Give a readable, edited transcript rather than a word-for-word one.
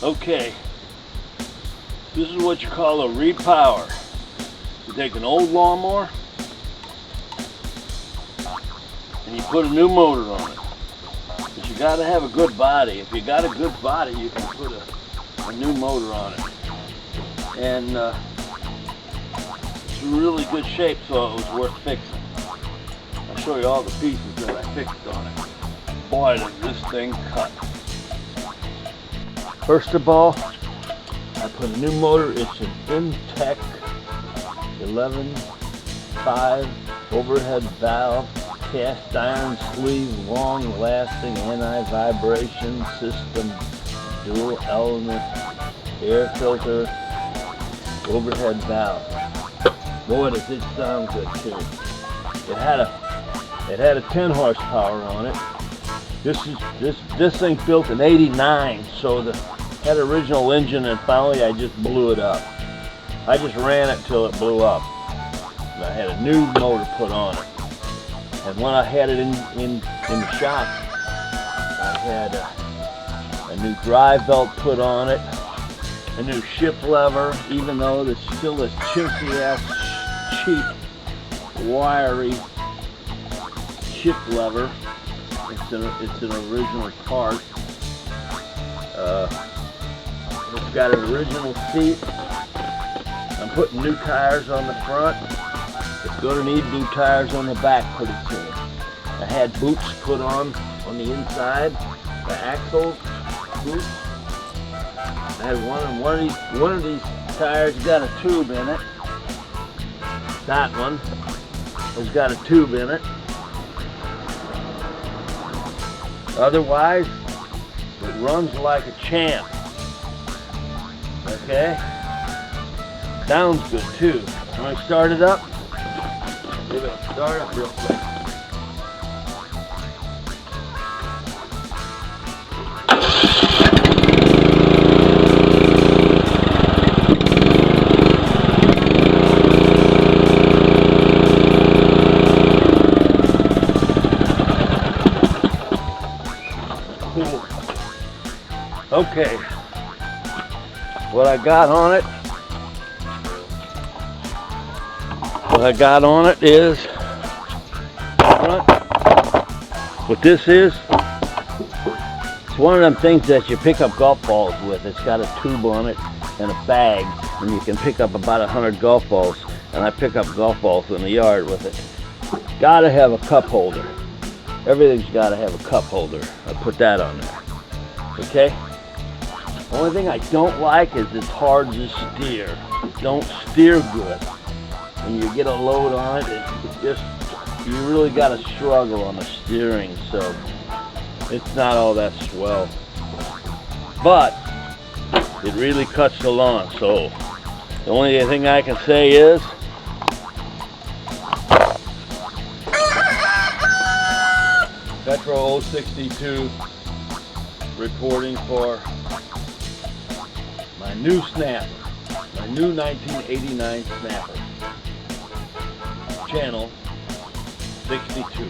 Okay, this is what you call a repower. You take an old lawnmower and you put a new motor on it. But you gotta have a good body. If you got a good body, you can put a new motor on it. And it's in really good shape, so it was worth fixing. I'll show you all the pieces that I fixed on it. Boy, does this thing cut. First of all, I put a new motor. It's an Intech 11.5 overhead valve, cast iron sleeve, long-lasting anti-vibration system, dual element air filter, overhead valve. Boy, does it sound good too. It had a 10 horsepower on it. This thing built in '89, so had an original engine, and finally I just blew it up. I just ran it till it blew up. And I had a new motor put on it. And when I had it in the shop, I had a new drive belt put on it, a new shift lever, even though there's still this chintzy ass, cheap, wiry shift lever. It's an original part. It's got an original seat. I'm putting new tires on the front. It's going to need new tires on the back pretty soon. I had boots put on the inside, the axles, boots. I had one of these tires got a tube in it. That one has got a tube in it. Otherwise, it runs like a champ. Okay? Sounds good too. I'm going to start it up. Give it a start up real quick. Cool. Okay. What I got on it is front. What this is, it's one of them things that you pick up golf balls with. It's got a tube on it and a bag, and you can pick up about 100 golf balls. And I pick up golf balls in the yard with it. Gotta have a cup holder. Everything's gotta have a cup holder. I put that on there. Okay? The only thing I don't like is it's hard to steer. It don't steer good. When you get a load on it, you really got to struggle on the steering, so it's not all that swell. But it really cuts the lawn, so the only thing I can say is Petro 062 reporting for my new snapper, my new 1989 snapper. Channel 62.